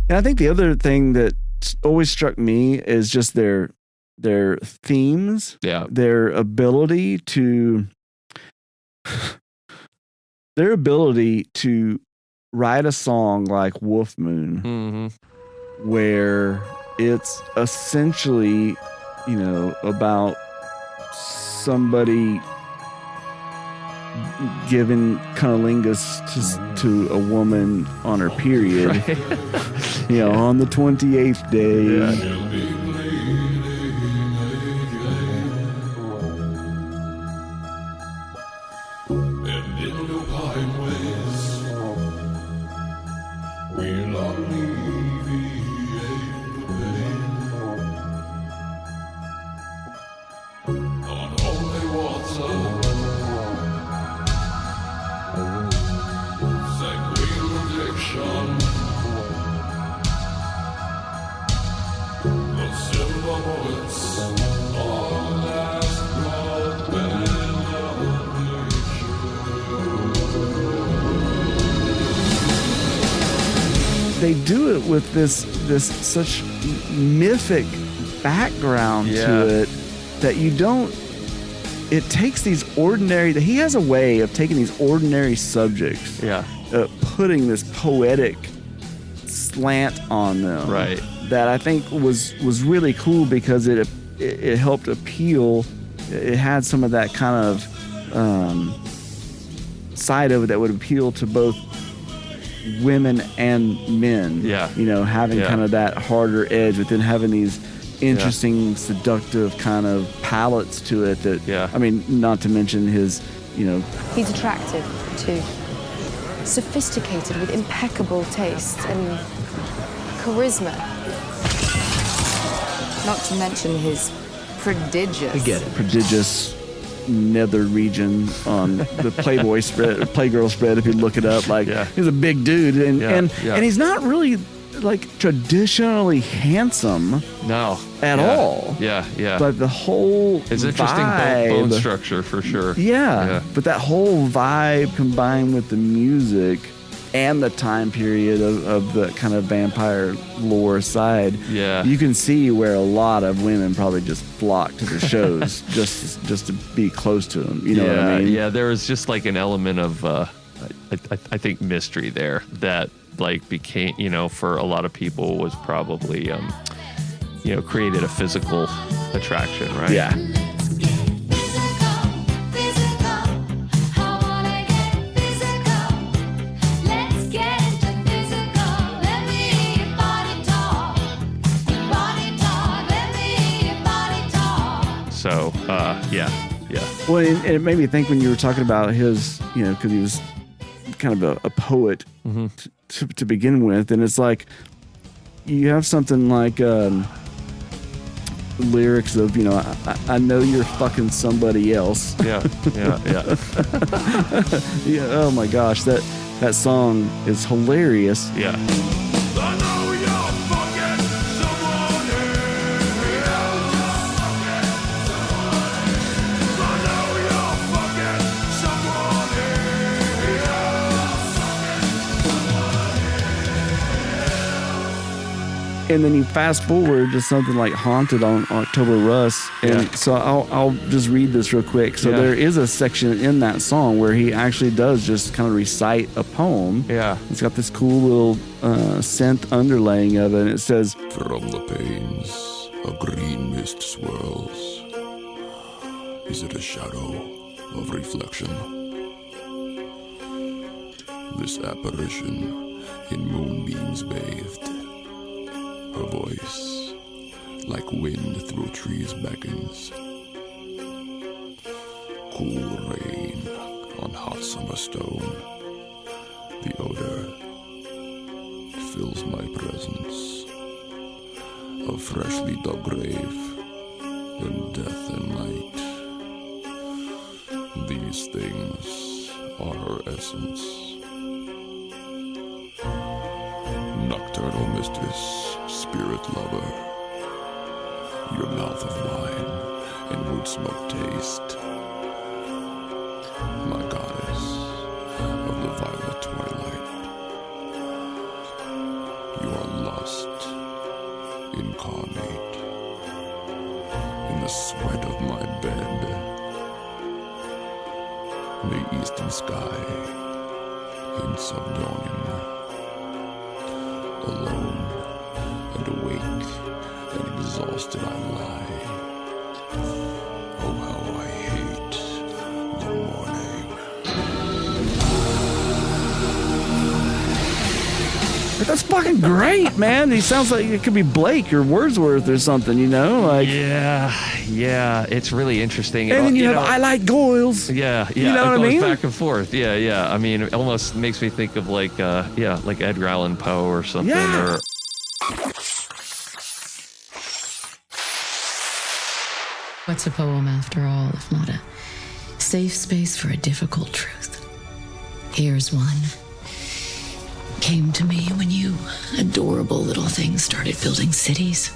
And I think the other thing that always struck me is just their themes, their ability to write a song like Wolf Moon, where it's essentially, about somebody giving cunnilingus to a woman on her period, right. On the 28th day. They do it with this such mythic background to it that you don't. It takes these ordinary. He has a way of taking these ordinary subjects, putting this poetic slant on them, right? That I think was really cool because it helped appeal. It had some of that kind of side of it that would appeal to both women and men, having kind of that harder edge, but then having these interesting, seductive kind of palettes to it that, I mean, not to mention his, He's attractive, too. Sophisticated with impeccable taste and charisma. Not to mention his prodigious. I get it. Prodigious nether region on the Playboy spread, Playgirl spread. If you look it up, he's a big dude, and he's not really traditionally handsome. No, at all. But the whole it's interesting bone structure for sure. But that whole vibe combined with the music and the time period of the kind of vampire lore side, you can see where a lot of women probably just flock to the shows just to be close to him. You know what I mean? Yeah, there was just like an element of I think mystery there that became, for a lot of people was probably created a physical attraction, right? Yeah. So, Well, and it made me think when you were talking about his, because he was kind of a poet to begin with, and it's like you have something like lyrics of, I know you're fucking somebody else. Yeah. Oh my gosh, that song is hilarious. Yeah. And then you fast forward to something like Haunted on October Rust. And so I'll just read this real quick. So there is a section in that song where he actually does just kind of recite a poem. Yeah. It's got this cool little synth underlaying of it. And it says, "From the panes, a green mist swirls. Is it a shadow of reflection? This apparition in moonbeams bathed. Her voice, like wind through trees, beckons. Cool rain on hot summer stone. The odor fills my presence. A freshly dug grave in death and night. These things are her essence. Nocturnal mistress, spirit lover, your mouth of wine and wood smoke taste, my goddess of the violet twilight, you are dust incarnate in the sweat of my bed, the eastern sky hints of dawning. Alone and awake and exhausted I lie. Oh, how I hate the morning. But that's fucking great, man. He sounds like it could be Blake or Wordsworth or something, you know? Like, yeah, it's really interesting. and then you have I Like Goils. Yeah, You know it what I goes mean? back and forth. Yeah. I mean, it almost makes me think of like Edgar Allan Poe or something. Yeah. Or What's a poem after all, if not a safe space for a difficult truth? Here's one. Came to me when you adorable little things started building cities.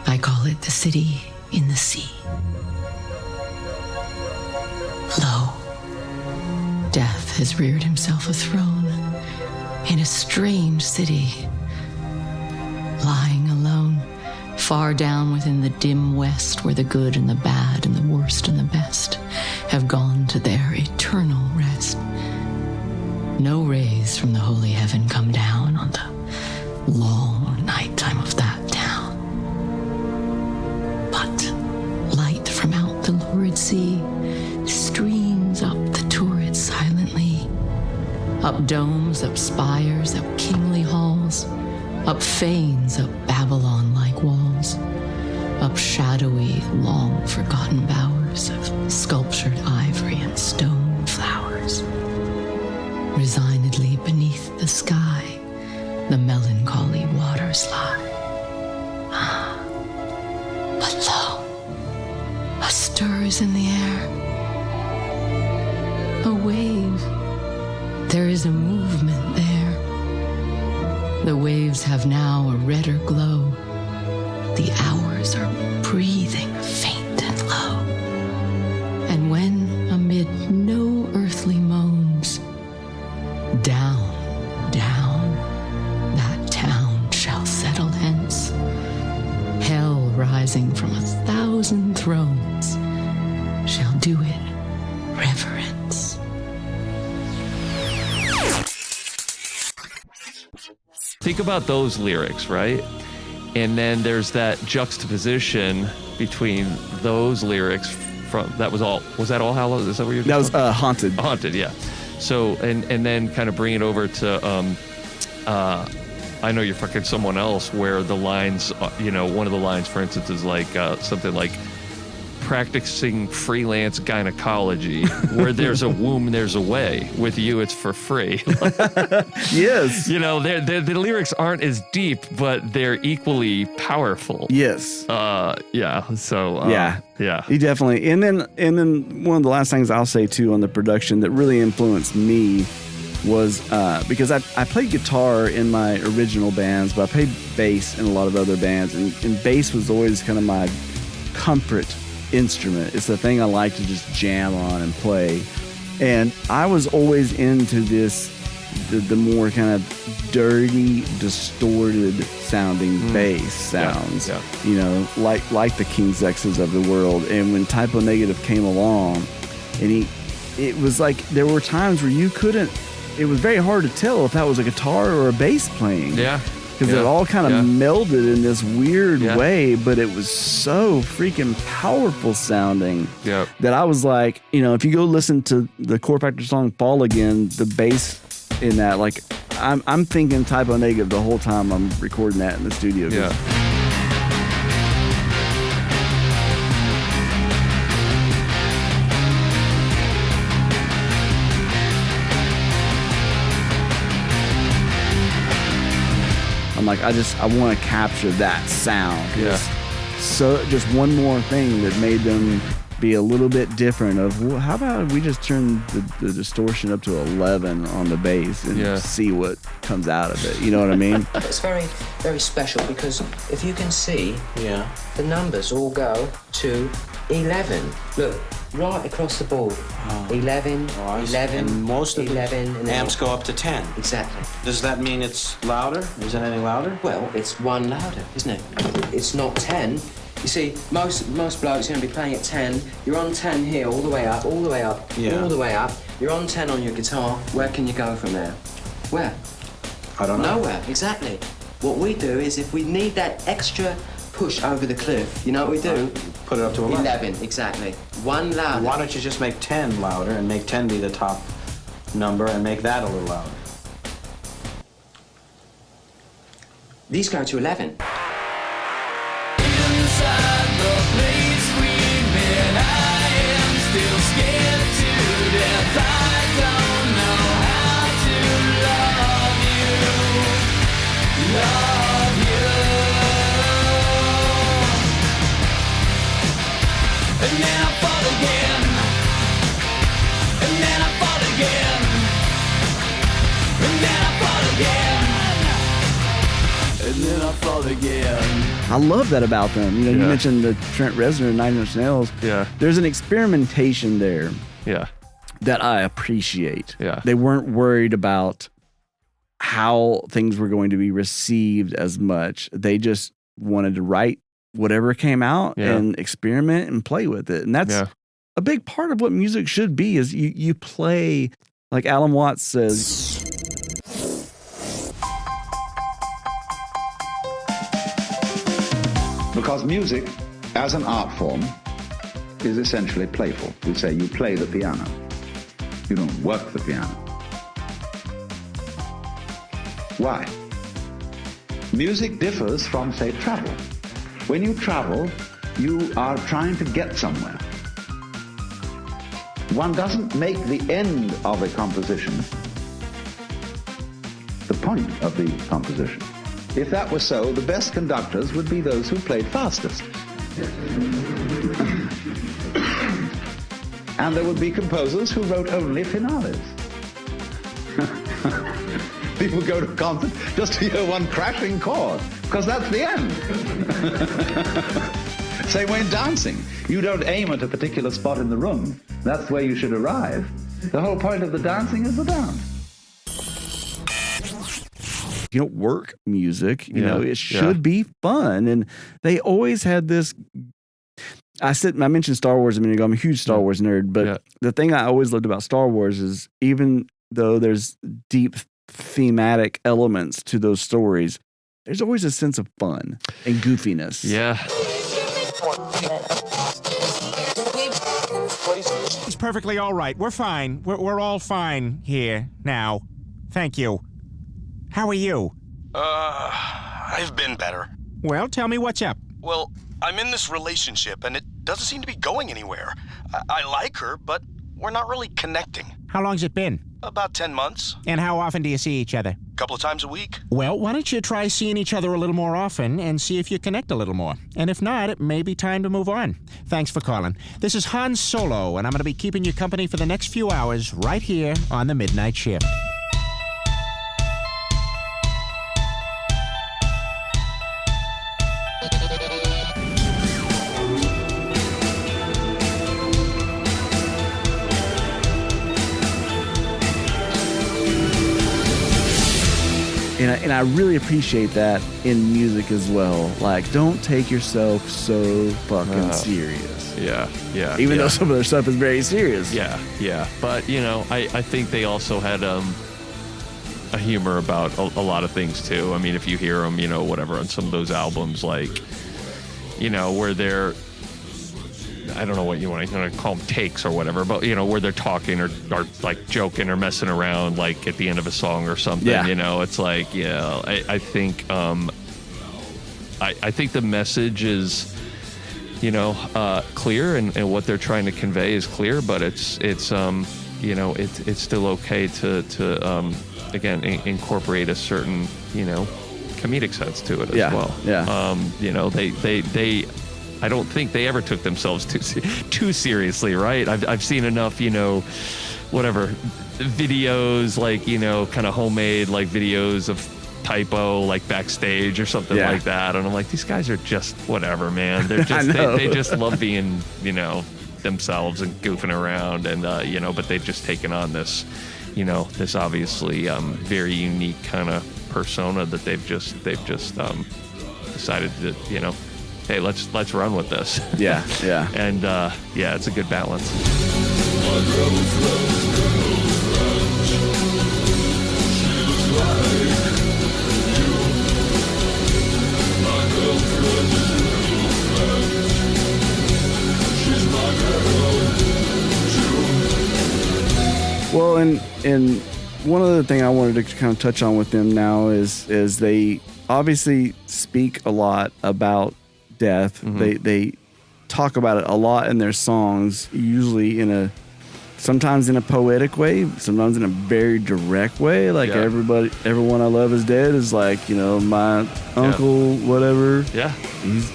I call it the city in the sea. Lo, death has reared himself a throne in a strange city, lying alone, far down within the dim west, where the good and the bad and the worst and the best have gone to their eternal rest. No rays from the holy heaven come down on the long nighttime of that town, but light from out the lurid sea streams up the turrets silently, up domes, up spires, up kingly halls, up fanes, up Babylon-like walls, up shadowy, long-forgotten bowers of sculptured ivory and stone flowers. Resignedly beneath the sky, the melancholy waters lie. But lo, a stir is in the air, a wave. There is a movement there. The waves have now a redder glow. The hours are breathing faint and low. And when amid no earthly moans, down, down, that town shall settle hence. Hell rising from 1,000 thrones shall do it reverence. think about those lyrics, right? And then there's that juxtaposition between those lyrics from that was that All Hallows? Is that what you're That was Haunted. Haunted, yeah. So and then kind of bring it over to I Know You're Fucking Someone Else, where the lines, one of the lines, for instance, is like something like practicing freelance gynecology, where there's a womb, there's a way. With you, it's for free. Yes. The lyrics aren't as deep, but they're equally powerful. Yes. Yeah. So yeah. He definitely. And then one of the last things I'll say too on the production that really influenced me was because I played guitar in my original bands, but I played bass in a lot of other bands, and bass was always kind of my comfort instrument. It's the thing I like to just jam on and play. And I was always into the more kind of dirty, distorted sounding bass sounds, like the King's X's of the world. And when Typo Negative came along, and it was like there were times where it was very hard to tell if that was a guitar or a bass playing. Yeah. Because it all kind of melded in this weird way, but it was so freaking powerful sounding that I was like, if you go listen to the Core Factor song Fall Again, the bass in that, like, I'm thinking Typo Negative the whole time I'm recording that in the studio. Yeah. I'm like, I want to capture that sound. Yeah. So just one more thing that made them be a little bit different of, well, how about we just turn the distortion up to 11 on the bass and see what comes out of it. You know what I mean? It's very, very special because if you can see, the numbers all go to 11. Look, right across the board. 11, 11, and most of 11, the amps go up to 10. Exactly. Does that mean it's louder? Is it any louder? Well, it's one louder, isn't it? It's not 10. You see, most blokes are going to be playing at 10. You're on 10 here, all the way up, all the way up, all the way up. You're on 10 on your guitar. Where can you go from there? Where? I don't know. Nowhere, exactly. What we do is if we need that extra push over the cliff, you know what we do? Put it up to 11. 11, exactly. One louder. Why don't you just make 10 louder and make 10 be the top number and make that a little louder? These go to 11. Inside the place we met, I am still scared to death. I don't know how to love you. Love you. And then I fall again. And then I fall again. And then I fall again. And then I fall again. I love that about them. You know, you mentioned the Trent Reznor and Nine Inch Nails. Yeah. There's an experimentation there. Yeah. That I appreciate. Yeah. They weren't worried about how things were going to be received as much. They just wanted to write whatever came out and experiment and play with it. And that's a big part of what music should be is you play, like Alan Watts says. Because music, as an art form, is essentially playful. We say you play the piano. You don't work the piano. Why? Music differs from, say, travel. When you travel, you are trying to get somewhere. One doesn't make the end of a composition the point of the composition. If that were so, the best conductors would be those who played fastest. And there would be composers who wrote only finales. People go to a concert just to hear one crashing chord, because that's the end. Same way in dancing. You don't aim at a particular spot in the room. That's where you should arrive. The whole point of the dancing is the dance. You don't work music, you know, it should be fun. And they always had this. I mentioned Star Wars a minute ago. I'm a huge Star Wars nerd, but the thing I always loved about Star Wars is even though there's deep thematic elements to those stories, there's always a sense of fun and goofiness. Yeah. It's perfectly all right. We're fine. We're all fine here now. Thank you. How are you? I've been better. Well, tell me what's up. Well, I'm in this relationship and it doesn't seem to be going anywhere. I like her, but we're not really connecting. How long's it been? About 10 months. And how often do you see each other? A couple of times a week. Well, why don't you try seeing each other a little more often and see if you connect a little more. And if not, it may be time to move on. Thanks for calling. This is Han Solo, and I'm going to be keeping you company for the next few hours right here on the Midnight Shift. And I really appreciate that in music as well. Like, don't take yourself so fucking serious. Yeah. Even though some of their stuff is very serious. Yeah. But, you know, I think they also had a humor about a lot of things, too. I mean, if you hear them, you know, whatever, on some of those albums, like, you know, where they're, I don't know what you want to call them, takes or whatever, but, you know, where they're talking or like joking or messing around, like at the end of a song or something, you know, it's like, I think, I think the message is, you know, clear and what they're trying to convey is clear, but it's you know, it's still okay to again, incorporate a certain, you know, comedic sense to it as well. Yeah. You know, they I don't think they ever took themselves too seriously, right? I've seen enough, whatever videos, like, kind of homemade, like videos of typo, like backstage or something like that, and I'm like, these guys are just whatever, man. They're just they just love being, themselves and goofing around, and but they've just taken on this, this obviously very unique kind of persona that they've just decided to, hey, let's run with this. Yeah. And it's a good balance. Well, and one other thing I wanted to kind of touch on with them now is they obviously speak a lot about death. Mm-hmm. They talk about it a lot in their songs, usually sometimes in a poetic way, sometimes in a very direct way. Like everyone I love is dead is like, my uncle, whatever. Yeah. He's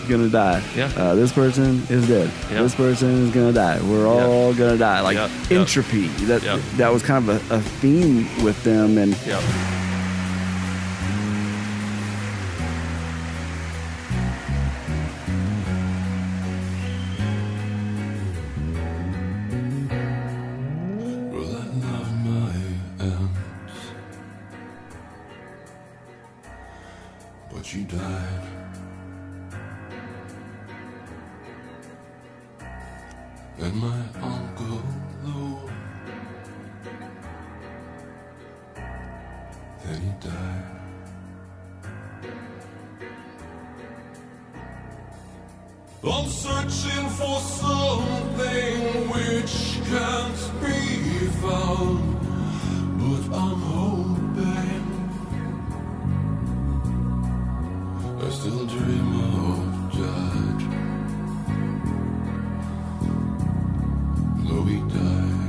gonna die. Yeah. This person is dead. Yeah. This person is gonna die. We're all gonna die. Like entropy. That was kind of a theme with them. And but she died. And my uncle Lou, then he died. I'm searching for something which can't be found, but I'm hoping. I still dream of Judge, though he died.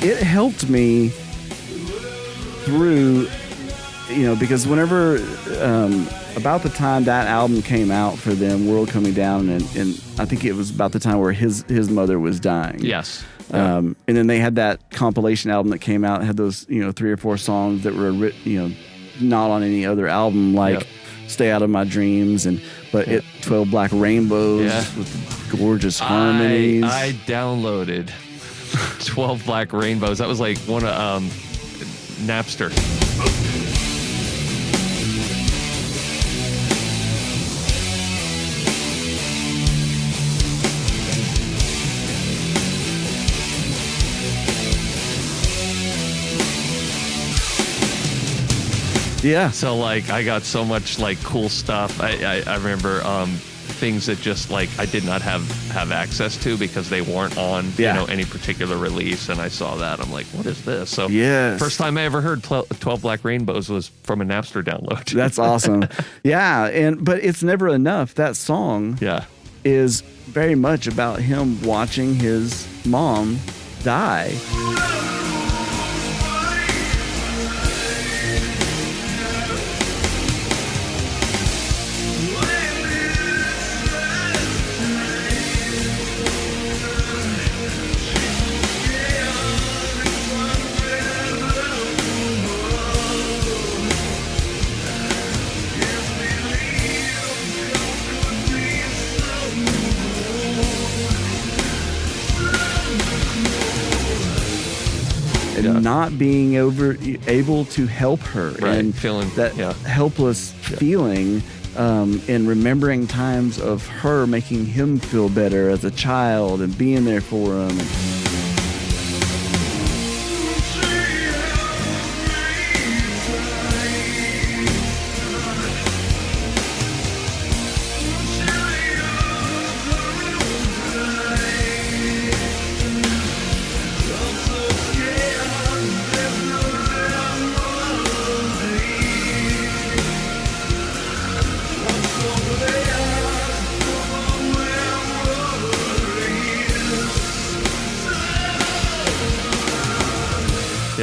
it helped me through, because whenever, about the time that album came out for them, World Coming Down, and I think it was about the time where his mother was dying. Yes. And then they had that compilation album that came out, had those, 3 or 4 songs that were, not on any other album, like Stay Out of My Dreams, but 12 Black Rainbows with the gorgeous harmonies. I downloaded 12 Black Rainbows. That was like one of Napster. Yeah. So like I got so much like cool stuff. I remember things that just like I did not have access to because they weren't on any particular release, and I saw that. I'm like, what is this? So first time I ever heard 12 Black Rainbows was from a Napster download. That's awesome. But it's never enough. That song is very much about him watching his mom die. Not being able to help her, and feeling that helpless feeling, and remembering times of her making him feel better as a child and being there for him.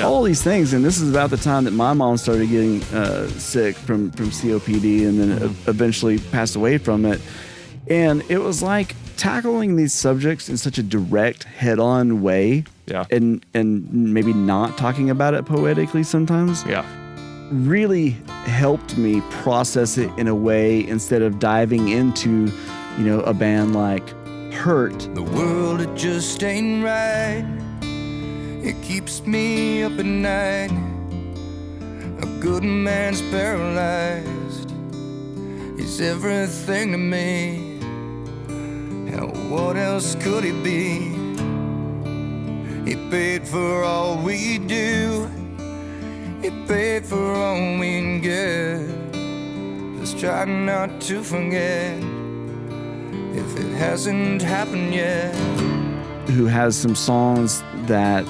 all these things. And this is about the time that my mom started getting sick from COPD, and then eventually passed away from it. And it was like tackling these subjects in such a direct, head-on way, and maybe not talking about it poetically sometimes, really helped me process it in a way instead of diving into, a band like Hurt. The world, it just ain't right. It keeps me up at night. A good man's paralyzed. He's everything to me. Hell, what else could he be? He paid for all we do. He paid for all we can get. Just try not to forget if it hasn't happened yet. Who has some songs that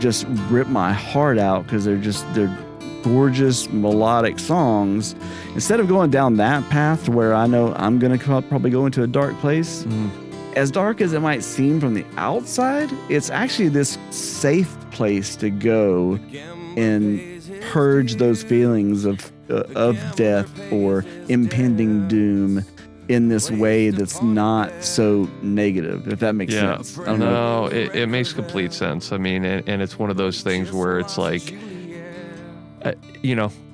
just rip my heart out because they're gorgeous melodic songs. Instead of going down that path where I know I'm gonna probably go into a dark place, as dark as it might seem from the outside, it's actually this safe place to go and purge those feelings of death or impending doom in this way that's not so negative, if that makes sense. I don't know. It makes complete sense. I mean, and it's one of those things where it's like,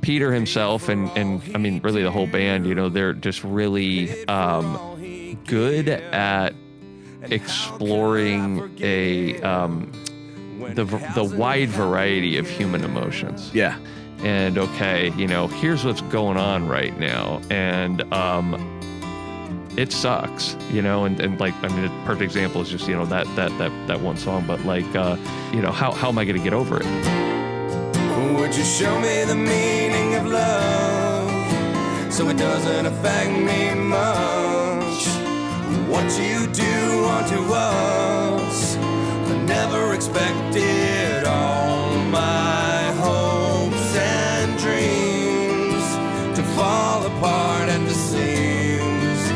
Peter himself and I mean, really the whole band, they're just really good at exploring the wide variety of human emotions. Yeah. And here's what's going on right now, and it sucks, and like, I mean, a perfect example is just that one song, but like how am I gonna get over it? Would you show me the meaning of love so it doesn't affect me much? What you do unto us, I never expected. All my hopes and dreams to fall apart at the seams,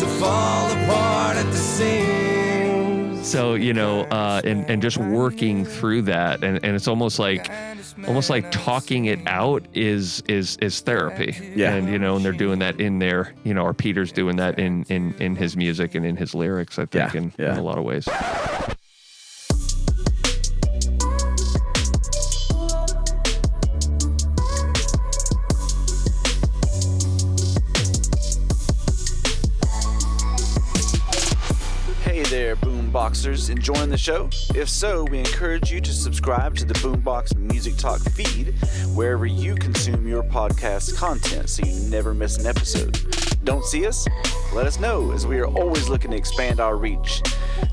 to fall apart at the seams. So and just working through that, and it's almost like talking it out is therapy. Yeah. And and they're doing that in their or Peter's doing that in his music and in his lyrics, I think, in a lot of ways. Boomboxers, enjoying the show? If so, we encourage you to subscribe to the Boombox Music Talk feed wherever you consume your podcast content so you never miss an episode. Don't see us? Let us know, as we are always looking to expand our reach.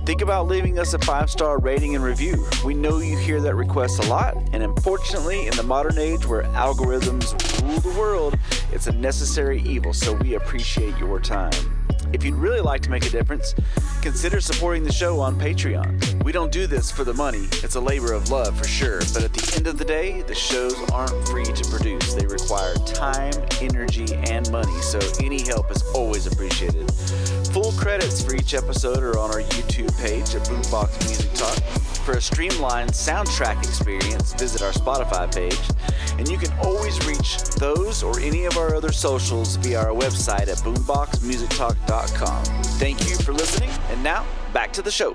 Think about leaving us a 5-star rating and review. We know you hear that request a lot, and unfortunately, in the modern age where algorithms rule the world, it's a necessary evil, so we appreciate your time. If you'd really like to make a difference, consider supporting the show on Patreon. We don't do this for the money. It's a labor of love for sure, but at the end of the day, the shows aren't free to produce. They require time, energy, and money, so any help is always appreciated. Full credits for each episode are on our YouTube page at Boombox Music Talk. For a streamlined soundtrack experience, visit our Spotify page. And you can always reach those or any of our other socials via our website at boomboxmusictalk.com. Thank you for listening, and now back to the show.